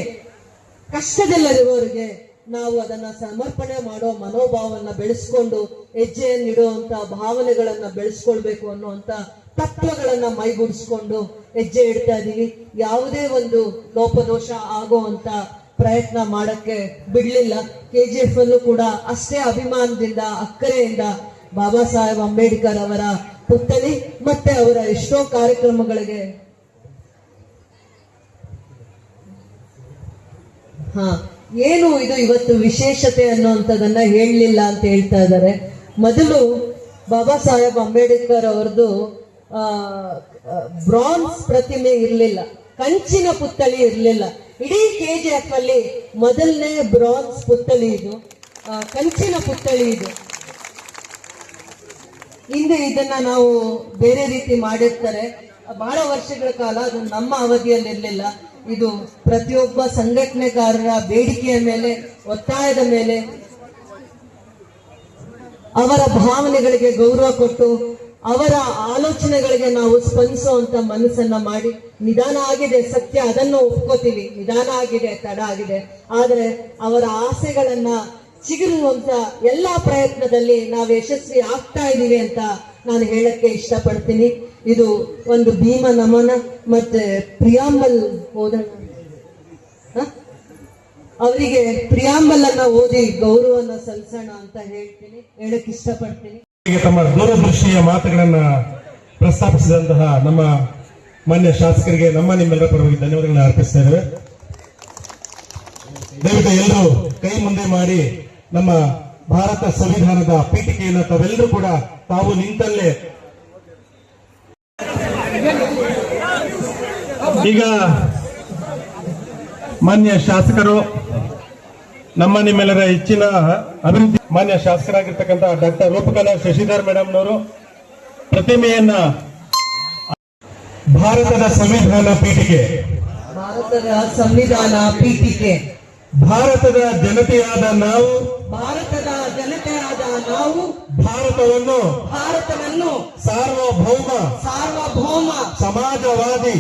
B: ಕಷ್ಟದಲ್ಲಿರುವವರಿಗೆ ನಾವು ಅದನ್ನ ಸಮರ್ಪಣೆ ಮಾಡೋ ಮನೋಭಾವವನ್ನ ಬೆಳೆಸ್ಕೊಂಡು ಹೆಜ್ಜೆಯನ್ನಿಡುವಂತ ಭಾವನೆಗಳನ್ನ ಬೆಳೆಸ್ಕೊಳ್ಬೇಕು ಅನ್ನುವಂತ ತತ್ವಗಳನ್ನ ಮೈಗೂಡಿಸ್ಕೊಂಡು ಹೆಜ್ಜೆ ಇಡ್ತಾ ಇದೀವಿ. ಯಾವುದೇ ಒಂದು ಲೋಪದೋಷ ಆಗುವಂತ ಪ್ರಯತ್ನ ಮಾಡಕ್ಕೆ ಬಿಡ್ಲಿಲ್ಲ. KGF ಅಲ್ಲೂ ಕೂಡ ಅಷ್ಟೇ ಅಭಿಮಾನದಿಂದ, ಅಕ್ಕರೆಯಿಂದ ಬಾಬಾ ಸಾಹೇಬ್ ಅಂಬೇಡ್ಕರ್ ಅವರ ಪುತ್ಥಳಿ ಮತ್ತೆ ಅವರ ಎಷ್ಟೋ ಕಾರ್ಯಕ್ರಮಗಳಿಗೆ ಏನು ಇದು ಇವತ್ತು ವಿಶೇಷತೆ ಅನ್ನುವಂಥದ್ದನ್ನ ಹೇಳಲಿಲ್ಲ ಅಂತ ಹೇಳ್ತಾ ಇದ್ದಾರೆ. ಮೊದಲು ಬಾಬಾ ಸಾಹೇಬ್ ಅಂಬೇಡ್ಕರ್ ಅವರದು ಬ್ರಾನ್ಸ್ ಪ್ರತಿಮೆ ಇರಲಿಲ್ಲ, ಕಂಚಿನ ಪುತ್ಥಳಿ ಇರಲಿಲ್ಲ. ಇಡೀ KGF ಅಲ್ಲಿ ಮೊದಲನೇ ಬ್ರಾನ್ಸ್ ಪುತ್ಥಳಿ ಇದು, ಕಂಚಿನ ಪುತ್ಥಳಿ ಇದು. ಹಿಂದೆ ಇದನ್ನ ನಾವು ಬೇರೆ ರೀತಿ ಮಾಡಿರ್ತಾರೆ, ಬಹಳ ವರ್ಷಗಳ ಕಾಲ. ಅದು ನಮ್ಮ ಅವಧಿಯಲ್ಲಿ ಇರಲಿಲ್ಲ. ಇದು ಪ್ರತಿಯೊಬ್ಬ ಸಂಘಟನೆಗಾರರ ಬೇಡಿಕೆಯ ಮೇಲೆ, ಒತ್ತಾಯದ ಮೇಲೆ, ಅವರ ಭಾವನೆಗಳಿಗೆ ಗೌರವ ಕೊಟ್ಟು, ಅವರ ಆಲೋಚನೆಗಳಿಗೆ ನಾವು ಸ್ಪಂದಿಸುವಂತ ಮನಸ್ಸನ್ನ ಮಾಡಿ, ನಿಧಾನ ಆಗಿದೆ ಸತ್ಯ, ಅದನ್ನು ಒಪ್ಕೋತೀವಿ, ನಿಧಾನ ಆಗಿದೆ, ತಡ ಆಗಿದೆ, ಆದ್ರೆ ಅವರ ಆಸೆಗಳನ್ನ ಚಿಗುರುವಂತ ಎಲ್ಲಾ ಪ್ರಯತ್ನದಲ್ಲಿ ನಾವು ಯಶಸ್ವಿ ಆಗ್ತಾ ಇದೀವಿ ಅಂತ ನಾನು ಹೇಳಕ್ಕೆ ಇಷ್ಟಪಡ್ತೀನಿ. ಇದು ಒಂದು ಭೀಮ ನಮನ ಮತ್ತೆ ಪ್ರಿಯಾಂಬಲ್ ಓದೋಣ, ಅವರಿಗೆ ಪ್ರಿಯಾಂಬಲ್ ಅನ್ನ ಓದಿ ಗೌರವನ ಸಲ್ಲಿಸೋಣ ಅಂತ ಹೇಳಕ್ ಇಷ್ಟಪಡ್ತೀನಿ.
A: ತಮ್ಮ ದೂರದೃಷ್ಟಿಯ ಮಾತುಗಳನ್ನ ಪ್ರಸ್ತಾಪಿಸಿದಂತಹ ನಮ್ಮ ಮಾನ್ಯ ಶಾಸಕರಿಗೆ ನಿಮ್ಮೆಲ್ಲರ ಪರವಾಗಿ ಧನ್ಯವಾದಗಳನ್ನ ಅರ್ಪಿಸ್ತಾ ಇದ್ದೇವೆ. ದಯವಿಟ್ಟು ಎಲ್ಲರೂ ಕೈ ಮುಂದೆ ಮಾಡಿ ನಮ್ಮ ಭಾರತ ಸಂವಿಧಾನದ ಪೀಠಿಕೆಯನ್ನು ತಾವೆಲ್ಲರೂ ಕೂಡ ತಾವು ನಿಂತಲ್ಲೇ ಈಗ ಮಾನ್ಯ ಶಾಸಕರು, ನಮ್ಮ ನಿಮ್ಮೆಲ್ಲರ ಹೆಚ್ಚಿನ ಅಭಿವೃದ್ಧಿ ಮಾನ್ಯ ಶಾಸಕರಾಗಿರ್ತಕ್ಕಂಥ ಡಾಕ್ಟರ್ ರೂಪಕಲಾ ಶಶಿಧರ್ ಮೇಡಮ್ನವರು ಪ್ರತಿಮೆಯನ್ನ ಭಾರತದ ಸಂವಿಧಾನ ಪೀಠಿಕೆ,
B: ಭಾರತದ ಸಂವಿಧಾನ ಪೀಠಿಕೆ,
A: ಭಾರತದ ಜನತೆಯಾದ ನಾವು,
B: ಭಾರತದ ಜನತೆಯಾದ ನಾವು
A: ಭಾರತವನ್ನು
B: ಸಾರ್ವಭೌಮ
A: ಸಮಾಜವಾದಿ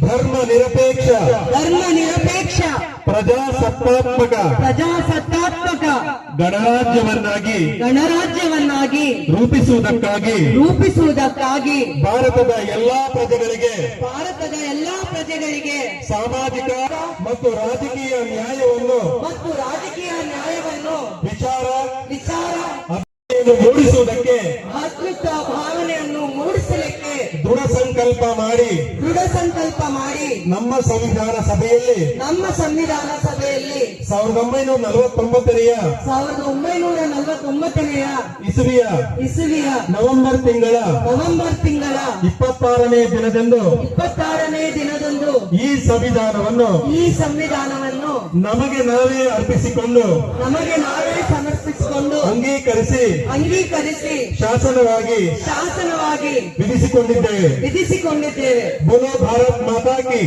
A: ಧರ್ಮ
B: ನಿರಪೇಕ್ಷ
A: ಪ್ರಜಾಸತ್ತಾತ್ಮಕ ಗಣರಾಜ್ಯವನ್ನಾಗಿ ರೂಪಿಸುವುದಕ್ಕಾಗಿ ಭಾರತದ ಎಲ್ಲಾ ಪ್ರಜೆಗಳಿಗೆ ಸಾಮಾಜಿಕ ಮತ್ತು ರಾಜಕೀಯ ನ್ಯಾಯವನ್ನು ವಿಚಾರ ಮೂಡಿಸುವುದಕ್ಕೆ,
B: ಅದ್ಭುತ ಭಾವನೆಯನ್ನು ಮೂಡಿಸಲಿಕ್ಕೆ
A: ದೃಢ ಸಂಕಲ್ಪ ಮಾಡಿ
B: ನಮ್ಮ
A: ಸಂವಿಧಾನ ಸಭೆಯಲ್ಲಿ 1949ನೆಯ ಇಸವಿಯ ನವೆಂಬರ್ ತಿಂಗಳ 26ನೇ ದಿನದಂದು ಈ ಸಂವಿಧಾನವನ್ನು ನಮಗೆ ನಾವೇ ಅರ್ಪಿಸಿಕೊಂಡು ಅಂಗೀಕರಿಸಿ ಶಾಸನವಾಗಿ ವಿಧಿಸಿಕೊಂಡಿದ್ದೇವೆ. ಬೋಲೋ ಭಾರತ್ ಮಾತಾ ಕಿ.